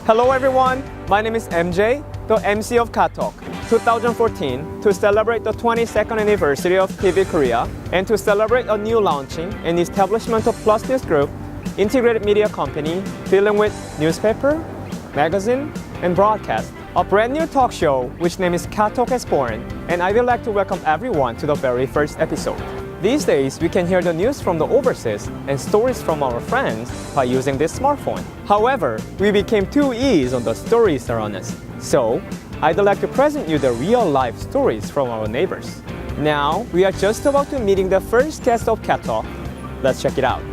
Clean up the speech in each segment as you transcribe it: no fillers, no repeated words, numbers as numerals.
Hello everyone, my name is MJ, the MC of CaTalk. 2014, to celebrate the 22nd anniversary of TV Korea and to celebrate a new launching and establishment of Plus News Group, integrated media company dealing with newspaper, magazine, and broadcast. A brand new talk show which name is CaTalk is born, and I would like to welcome everyone to the very first episode. These days, we can hear the news from the overseas and stories from our friends by using this smartphone. However, we became too easy on the stories around us. So, I'd like to present you the real-life stories from our neighbors. Now, we are just about to meeting the first guest of CaTalk. Let's check it out.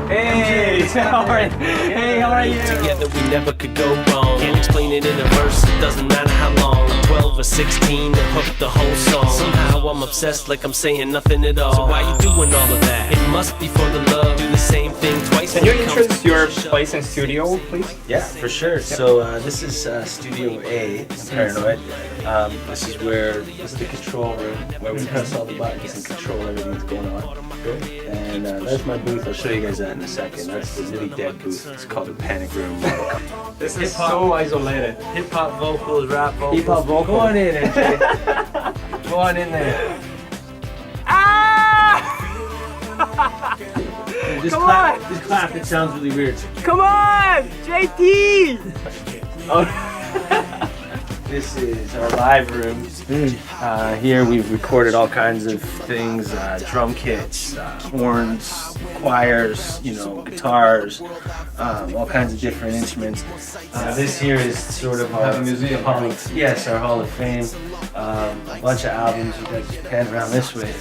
Hey, how are you? Hey, how are you? Together we never could go wrong. Can't explain it in a verse, it doesn't matter how long. 12 or 16 to hook the whole song. Somehow I'm obsessed like I'm saying nothing at all. So why you doing all of that? It must be for the love. Do the same thing twice. Can you introduce your place and studio, please? Yeah, for sure. So this is Studio A, Paranoid. This is the control room where we press all the buttons and control everything that's going on. And that's my booth. I'll show you guys that in a second. That's the really dead booth. It's called the Panic Room. This is so isolated. Hip hop vocals, rap vocals. Hip hop vocals. Go on in, MJ. Go on in there. Ah! Just Come clap. on. Just clap. It sounds really weird. Come on, JT! This is our live room. Here we've recorded all kinds of things, drum kits, horns, choirs, guitars, all kinds of different instruments. This here is sort of our museum. Yes, our Hall of Fame. A bunch of albums. You guys pan around this way.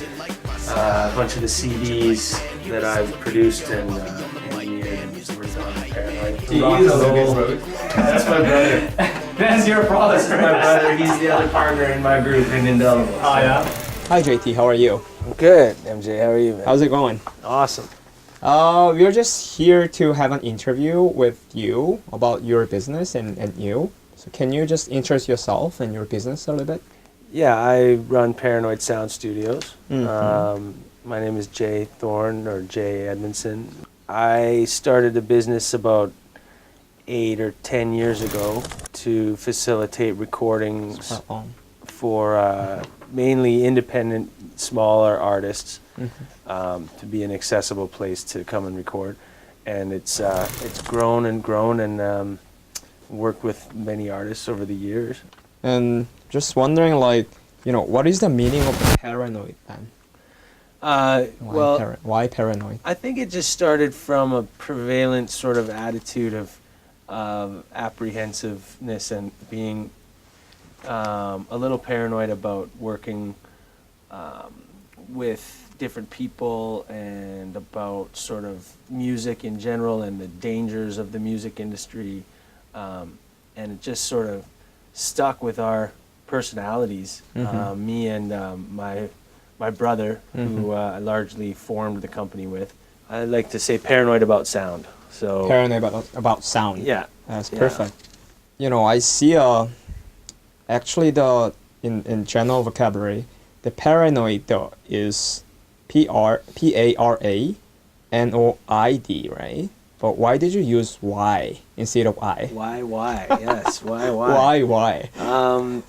A bunch of the CDs that I've produced and engineered and worked on. Paranoid. That's my brother. That's your brother. This is my brother. He's the other partner in my group in Indelible. Oh yeah. Hi JT, how are you? I'm good, MJ. How are you, man? How's it going? Awesome. We're just here to have an interview with you about your business and you. So can you just introduce yourself and your business a little bit? Yeah, I run Paranoid Sound Studios. Mm-hmm. My name is Jay Thorne, or Jay Edmondson. I started a business about 8 or 10 years ago to facilitate recordings for mainly independent, smaller artists, to be an accessible place to come and record. And it's grown and grown, and worked with many artists over the years. And just wondering, what is the meaning of the paranoid then? Why paranoid? I think it just started from a prevalent sort of attitude of apprehensiveness and being a little paranoid about working with different people and about sort of music in general and the dangers of the music industry, and it just sort of stuck with our personalities. Me and my brother, who I largely formed the company with. I like to say paranoid about sound. So Paranoid about sound. Yeah, that's perfect. I see actually in general vocabulary, the paranoid is PARANOID, right? But why did you use Y instead of I? Why? Yes, why? Why?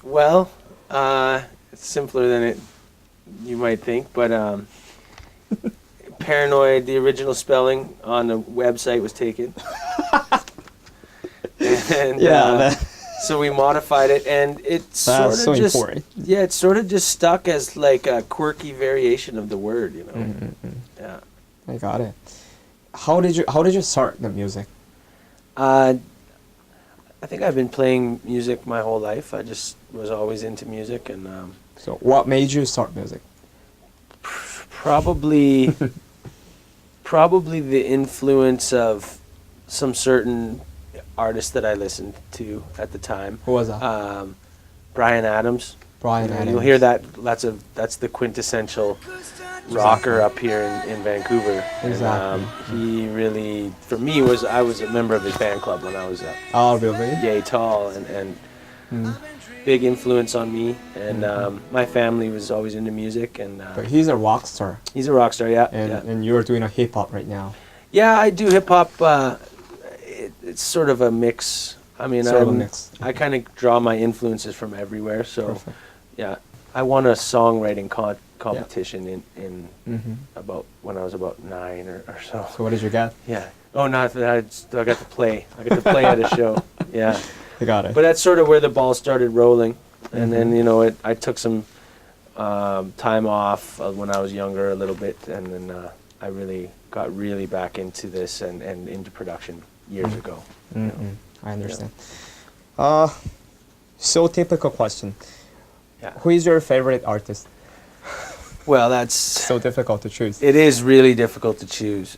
Well, it's simpler than you might think, but Paranoid, the original spelling on the website was taken. And so we modified it, and it sort of just important. Yeah, it sort of just stuck as like a quirky variation of the word, Yeah. I got it. How did you start the music? I think I've been playing music my whole life. I just was always into music, and so what made you start music? Probably the influence of some certain artists that I listened to at the time. Who was that? Bryan Adams. Bryan Adams. You'll hear that. That's the quintessential rocker up here in Vancouver. Exactly. And, he really, for me, I was a member of his fan club when I was Oh, really? yay tall, and big influence on me. And my family was always into music, and But he's a rock star, he's a rock star. Yeah, and yeah. and you're doing a hip hop right now. Yeah, I do hip hop. It's sort of a mix. I mean, Sort of a mix. I kind of draw my influences from everywhere. So, Perfect. yeah, I won a songwriting competition in Mm-hmm. about when I was about 9 or so. So what did you get? Yeah. Oh, not that. I got to play. I got to play at a show. Yeah. You got it. But that's sort of where the ball started rolling, and then Mhm. I took some time off when I was younger a little bit, and then I got really back into this and into production years ago. you know. Mm-mm. I understand. So typical question. Yeah. Who is your favorite artist? Well, that's So difficult to choose. it is really difficult to choose,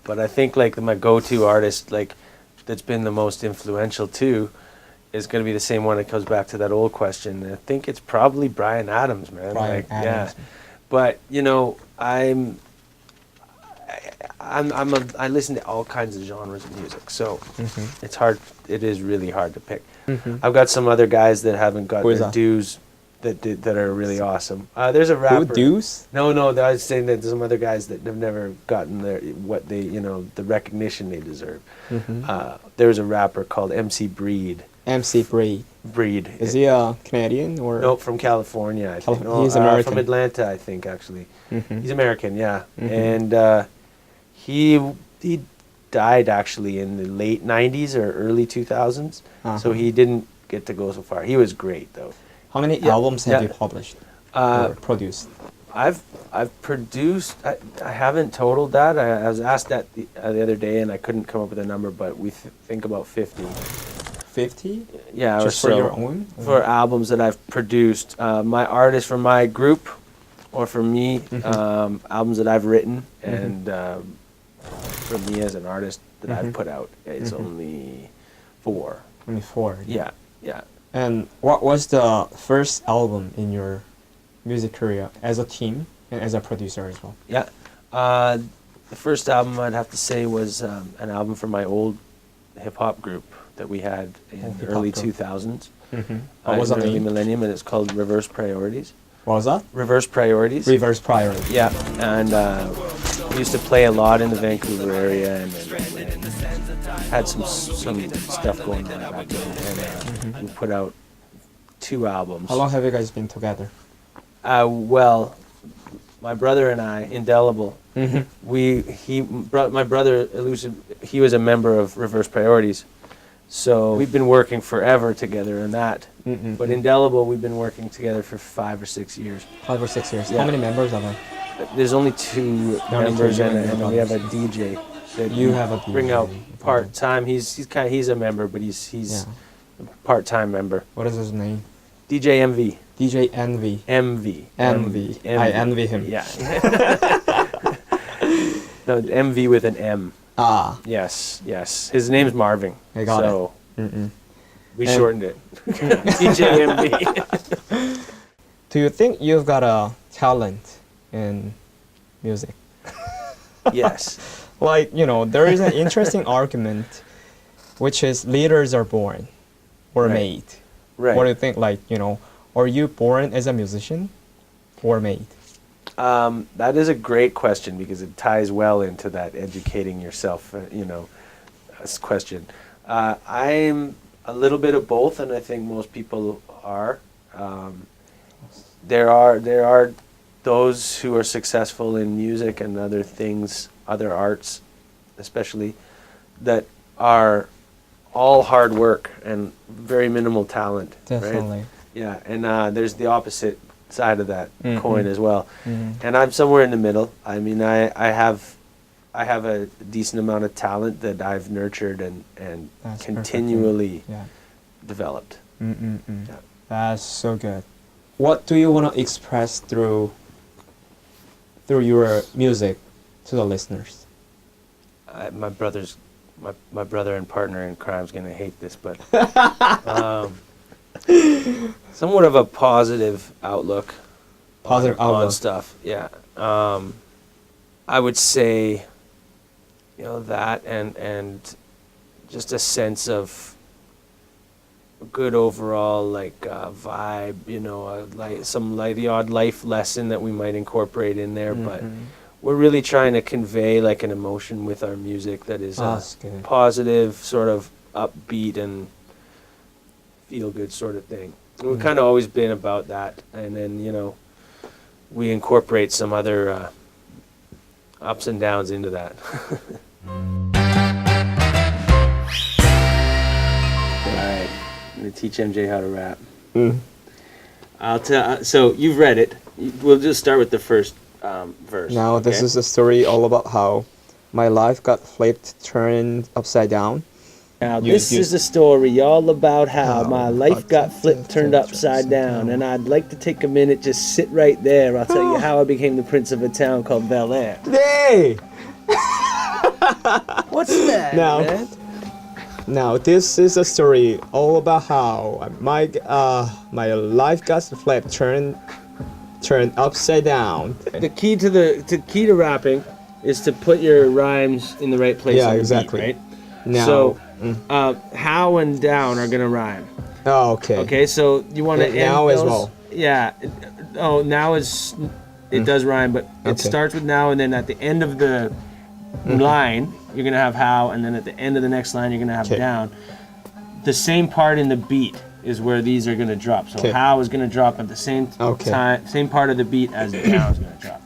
but I think like my go-to artist, like that's been the most influential too, is going to be the same one that comes back to that old question. I think it's probably Bryan Adams, man. Bryan like, Adams. Yeah, but I listen to all kinds of genres of music, so Mhm. it's hard. It is really hard to pick. Mhm. I've got some other guys that haven't got Who is their that? dues that are really awesome. There's a rapper. Who Deuce? No, I was saying that there's some other guys that have never gotten the recognition they deserve. Mhm. There's a rapper called MC Breed. MC Breed. Breed. Is he a Canadian or? No, from California, I think. No, He's American. From Atlanta, I think, actually. Mhm. He's American, yeah. Mhm. And he died actually in the late 90s or early 2000s. Uh-huh. So he didn't get to go so far. He was great, though. How many Yeah, albums have yeah. you published Uh, or produced? I've produced. I haven't totaled that. I was asked that the other day, and I couldn't come up with a number, but we think about 50. 50? Yeah, Just or for so your own? for albums that I've produced. My artists from my group, or for me, Mhm. albums that I've written, Mhm. and for me as an artist that Mhm. I've put out, it's Mhm. only 4. Only 4. Yeah, yeah. And what was the first album in your music career as a team and as a producer as well? Yeah. The first album I'd have to say was an album from my old hip hop group that we had in Old the hip-hop early group. Mhm. 2000s. What was in the the early name? millennium, and it's called Reverse Priorities. What was that? Reverse Priorities. Reverse Priority. Yeah, and we used to play a lot in the Vancouver area, and had some stuff going on back then. And we put out 2 albums. How long have you guys been together? Well, my brother and I, Indelible, Mm-hmm. my brother Elusive, he was a member of Reverse Priorities, so we've been working forever together in that. Mm-mm. But Indelible, we've been working together for 5 or 6 years. 5 or 6 years. Yeah. How many members are there? There's only 2 Only members, two, you and, and your and we have a brothers. DJ that You we have a bring DJ. out part time. He's a member, but he's Yeah. a part time member. What is his name? DJ MV. DJ Envy. MV. Envy. I envy him. Yeah. No, MV with an M. Ah. Yes. His name's Marvin. I got so Mm-mm. we And- shortened it. DJ MV. Do you think you've got a talent in music? Yes. Like, there is an interesting argument, which is leaders are born or Right. made. Right. What do you think? Like, are you born as a musician or made? That is a great question because it ties well into that educating yourself, question. I'm a little bit of both, and I think most people are. There are those who are successful in music and other things, other arts, especially, that are all hard work and very minimal talent. right? Definitely. Yeah, and there's the opposite side of that Mhm. coin as well. Mhm. And I'm somewhere in the middle. I mean, I have a decent amount of talent that I've nurtured and That's continually Yeah. developed. Mm-mm-mm. Yeah. That's so good. What do you want to express through your music to the listeners? My brother and partner in crime is going to hate this, but somewhat of a positive outlook. Positive on outlook. stuff. Yeah. I would say, that and just a sense of good overall vibe, the odd life lesson that we might incorporate in there, but we're really trying to convey like an emotion with our music that is That's good. positive, sort of upbeat and feel good sort of thing. We've kind of always been about that, and then we incorporate some other ups and downs into that. Alright, I'm gonna teach MJ how to rap. I'll tell. So you've read it. We'll just start with the first verse. Now, this is a story all about how my life got flipped, turned upside down. Now, this is a story all about how my life got flipped, turned upside down, and I'd like to take a minute, just sit right there. I'll tell you how I became the prince of a town called Bel Air. Hey! What's that, man? Now, this is a story all about how my life got flipped, turned upside down. The key to rapping is to put your rhymes in the right place. Yeah, on the exactly. Beat, right? Now, So, how and down are gonna rhyme. oh, okay. Okay, so you want to end now those? as well. Yeah. Now is it does rhyme, but it Okay. starts with now, and then at the end of the line you're gonna have how, and then at the end of the next line you're gonna have Okay. down. The same part in the beat is where these are gonna drop. So Okay. how is gonna drop at the same Okay. time, same part of the beat as down is gonna drop.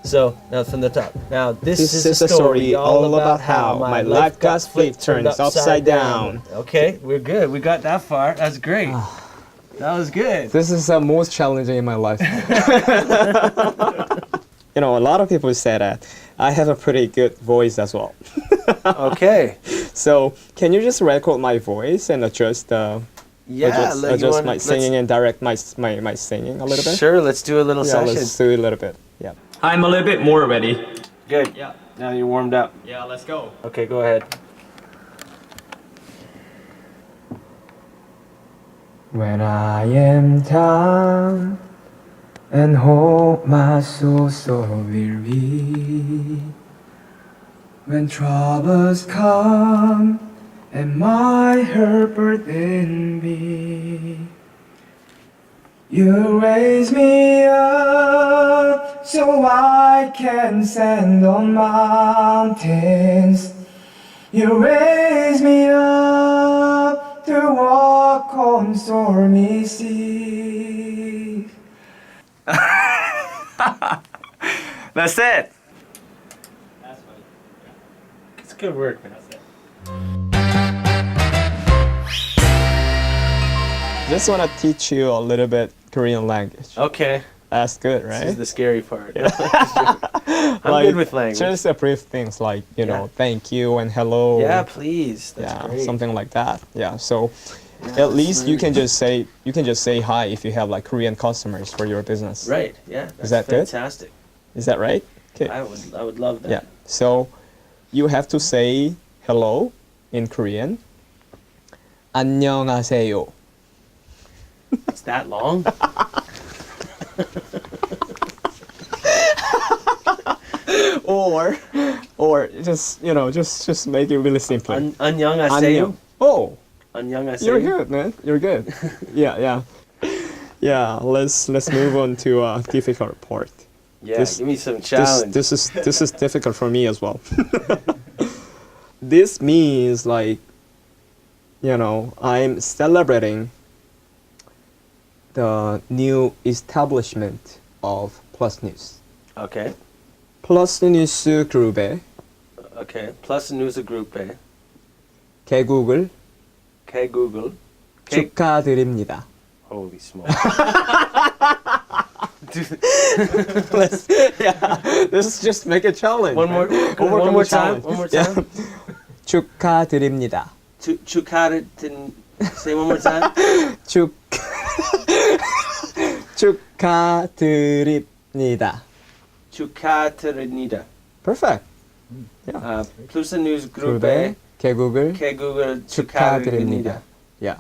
So now from the top. Now this This is a story all about how my life got flipped, turned upside down. Okay, we're good. We got that far. That's great. That was good. This is the most challenging in my life. A lot of people say that I have a pretty good voice as well. Okay. So, can you just record my voice and adjust adjust my singing and direct my singing a little bit? Sure, let's do a little Yeah, session. let's do it a little bit. Yeah. I'm a little bit more ready. Good. Yeah. Now you're warmed up. Yeah, let's go. Okay, go ahead. When I am down and hold my soul so weary, when troubles come and my heart burden me, you raise me up so I can stand on mountains. You raise me up to walk on stormy seas. That's it. That's funny. It's good work, man. That's it. Just want to teach you a little bit Korean language. Okay. That's good, This is right? the scary part. I'm good with language. Just a brief things like, Yeah. thank you and hello. Yeah, please. That's Yeah, great. something like that. Yeah, so Yeah, at that's least you really- can just say hi if you have like Korean customers for your business. Right. Yeah. That's that good? fantastic. Is that right? Okay. I would love that. Yeah. So you have to say hello in Korean. 안녕하세요. It's that long? or just just make it really simple. 안녕하세요. Oh, 안녕하세요. you're good, man. You're good. Yeah. Let's move on to a difficult part. Yeah, This- give me some challenge. This is difficult for me as well. This means like, I'm celebrating the new establishment of Plus News. Okay. 플러스 뉴스 그룹의 Okay. Plus News Group. 개국을 Google. 축하드립니다. Holy smoke. Let's just make a challenge. One more time. One more time. 축하드립니다. Say one more time. 축하드립니다. 축하드립니다. Perfect. Plus News Group. 그룹의 개국을 Google 축하드립니다. 축하드립니다. Yeah.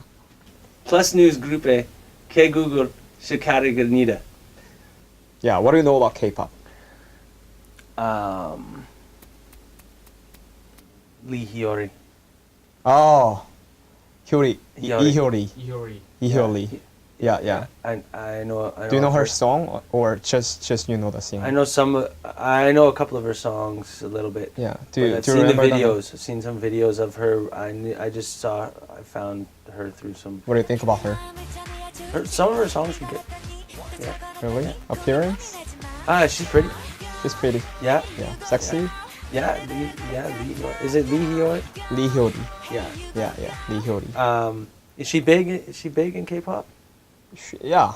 Plus News Group. Google 축하드립니다. Yeah. What do you know about K-pop? Lee Hyori. Oh, Hyori. Hyori. Ihyori. Yuri. Ihyori. Yeah. I know. Do you know her her song or just you know the singer? I know some. I know a couple of her songs a little bit. Yeah. But I've do you seen the remember videos. I've seen some videos of her. I found her through some. What do you think about her? Some of her songs are good. Yeah. Really? Appearance? She's pretty. She's pretty. Yeah. Yeah. Sexy? Yeah. Lee. Is it Lee Hyori? Lee Hyori. Yeah. Yeah. Lee Hyori. Is she big? Is she big in K-pop? Yeah.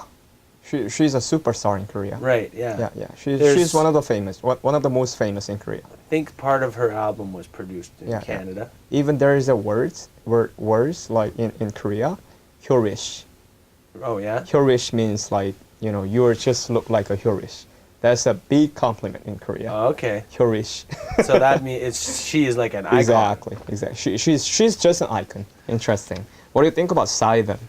She's a superstar in Korea. Right. Yeah. Yeah. There's- She's one of the most famous in Korea. I think part of her album was produced in Yeah. Canada. Even there is a words like in Korea, hyorish. Oh yeah. Hyorish means like you just look like a hyorish. That's a big compliment in Korea. Oh, okay. Hyorish. So that means she is like an icon. Exactly. She's just an icon. Interesting. What do you think about Psy then?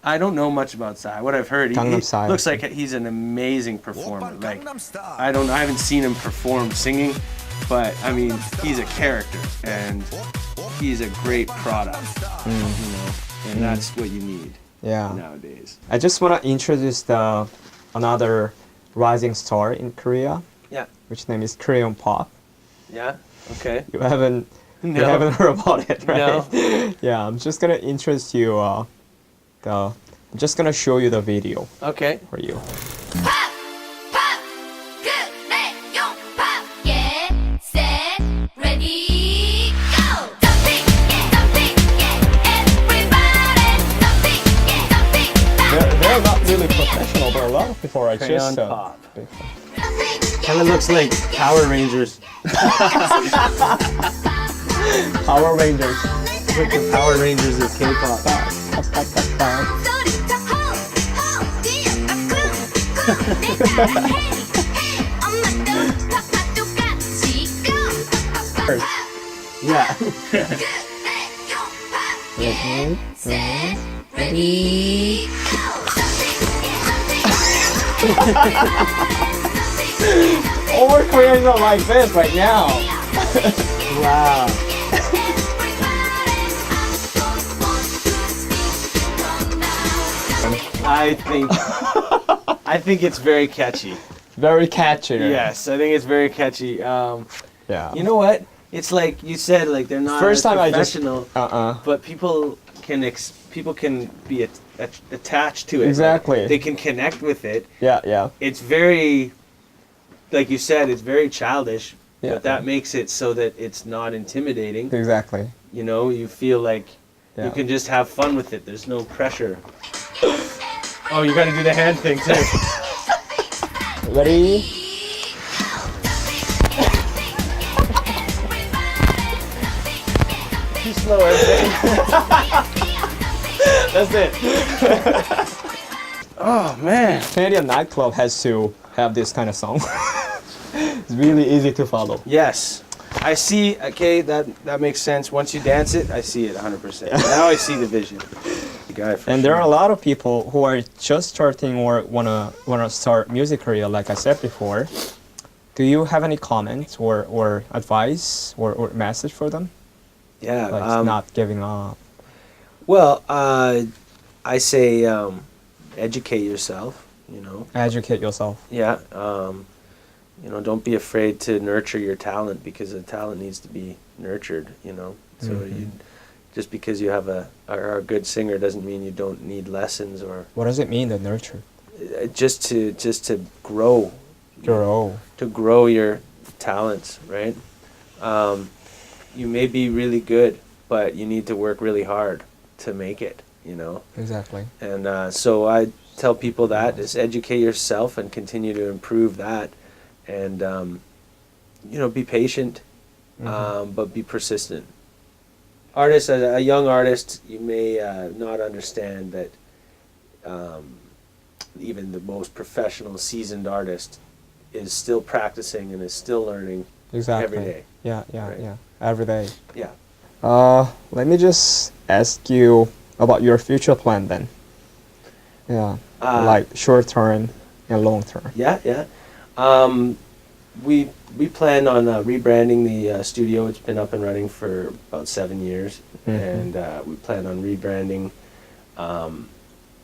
I don't know much about Psy. What I've heard, he Gangnam Style. looks like he's an amazing performer. Like I haven't seen him perform singing, but I mean he's a character and he's a great product. You know, and that's what you need Yeah. nowadays. I just want to introduce another rising star in Korea, Yeah. which name is Korean Pop. Yeah. Okay. You haven't No. heard about it, right? No. Yeah, I'm just gonna introduce you. I'm just gonna show you the video Okay. for you. 팝! 팝! 그래요 팝! 예, set, ready, go! Jumping, yeah, jumping, yeah, everybody! Jumping, yeah, jumping, They're not really professional, but a lot of people are Crayon just Pop. big fan. Kind of looks like Power Rangers. Power Rangers. Like the Power Rangers of K-pop. 소리쳐 호, 호, 뛰어, 쿵, 쿵, 내 따라 헤이, 헤이, 엄마도 파파 똑같이 go! Yeah. 그래요 팝! 예, set, ready, go! Jumping, yeah, All Koreans are like this right now. Wow. I think it's very catchy. Very catchy. Yes, I think it's very catchy. Yeah. You know what? It's like you said, like they're not First as time I just- professional, Uh-uh. but people can be attached to it. Exactly. Like, they can connect with it. Yeah. It's very, like you said, it's very childish, Yeah. but that makes it so that it's not intimidating. Exactly. You know, you feel like Yeah. you can just have fun with it. There's no pressure. Oh, you got to do the hand thing too. Ready? Too slow, everything. That's it. Oh man. Canadian nightclub has to have this kind of song. It's really easy to follow. Yes. I see. Okay, that makes sense. Once you dance it, I see it 100%. Now I see the vision. The guy for And there sure. are a lot of people who are just starting or wanna start music career, like I said before. Do you have any comments or advice or message for them? Yeah. Like not giving up. Well, I say educate yourself. You know. Educate yourself. Yeah. You know, don't be afraid to nurture your talent because the talent needs to be nurtured. You know. So you, just because you are a good singer doesn't mean you don't need lessons or What does it mean to nurture? just to grow. Grow. To grow your talents, right? You may be really good, but you need to work really hard to make it, you know? Exactly. And so I tell people that, is educate yourself and continue to improve that. And, you know, be patient, but be persistent. Artists, a young artist, you may not understand that even the most professional, seasoned artist is still practicing and is still learning Exactly. every day. Yeah. Right. Every day. Yeah. Let me just ask you about your future plan then. Yeah. Like short term and long term. Yeah. we plan on rebranding the studio. It's been up and running for about 7 years, and we plan on rebranding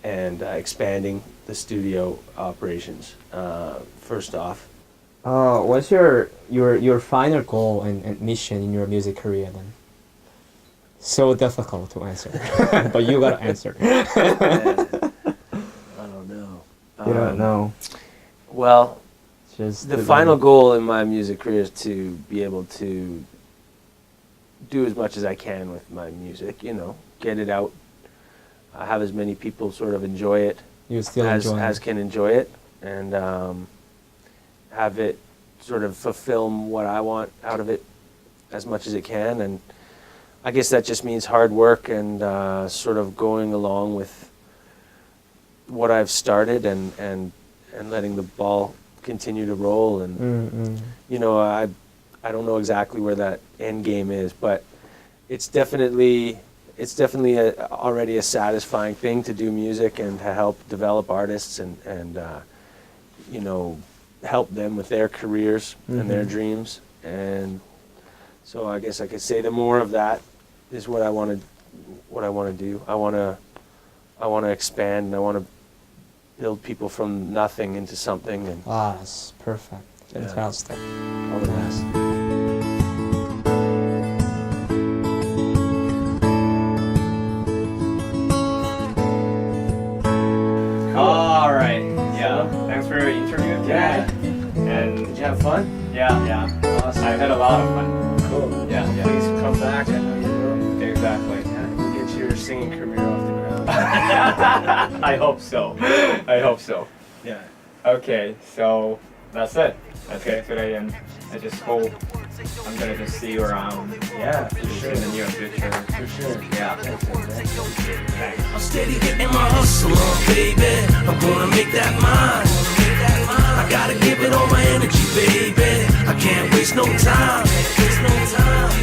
and expanding the studio operations. First off, What's your final goal and mission in your music career then? So difficult to answer, but you gotta answer. I don't know. You don't know. Well, Just the final goal in my music career is to be able to do as much as I can with my music. You know, get it out, have as many people sort of enjoy it You still as enjoy it. can enjoy it, and have it sort of fulfill what I want out of it as much as it can. And I guess that just means hard work and sort of going along with what I've started and letting the ball continue to roll. And you know, I don't know exactly where that end game is, but it's definitely already a satisfying thing to do music and to help develop artists and you know, help them with their careers and their dreams. And so I guess I could say that more of that is what I want to do. I want to expand, and I want to build people from nothing into something. And Ah, that's perfect. Yeah. Fantastic. all the best. All right. Yeah. Thanks for your interview today. Yeah. And Did you have fun? yeah. Awesome. I had a lot of fun. Cool. Yeah. Please come back. I know you will. Exactly. Yeah, we'll get your singing career off the ground. I hope so. I hope so. Yeah. Okay, so that's it. That's it today, and I just hope I'm gonna just see you around Yeah, for sure. in the near future. For sure. Yeah. Thanks. I'm steady getting my hustle on, baby. I'm gonna make that mine. I gotta give it all my energy, baby. I can't waste no time.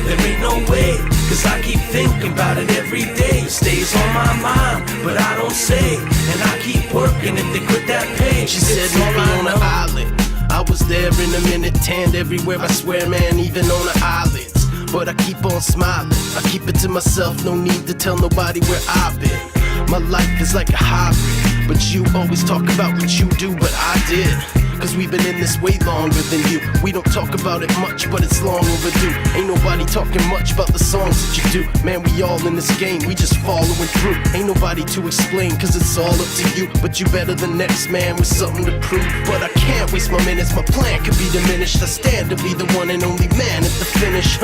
There ain't no way, cause I keep thinking about it every day. It stays on my mind, but I don't say. And I keep working if they quit that pay. She said, meet me on the island. I was there in a minute, tanned everywhere, I swear, man, even on the eyelids. But I keep on smiling, I keep it to myself, no need to tell nobody where I've been. My life is like a hybrid, but you always talk about what you do, but I did. Cause we've been in this way longer than you. We don't talk about it much, but it's long overdue. Ain't nobody talking much about the songs that you do. Man, we all in this game, we just following through. Ain't nobody to explain, cause it's all up to you. But you better than next man with something to prove. But I can't waste my minutes, my plan could be diminished. I stand to be the one and only man at the finish.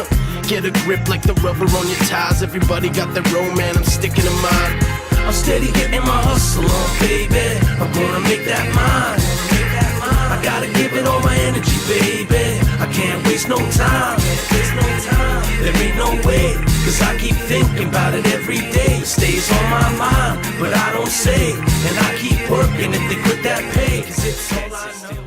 Get a grip like the rubber on your ties. Everybody got their own, man, I'm sticking to mine. I'm steady getting my hustle on, baby. I'm gonna make that mine. I gotta give it all my energy, baby. I can't waste no time. There ain't no way, cause I keep thinking about it every day. It stays on my mind, but I don't say. And I keep working if they quit that pay, cause it's all I know.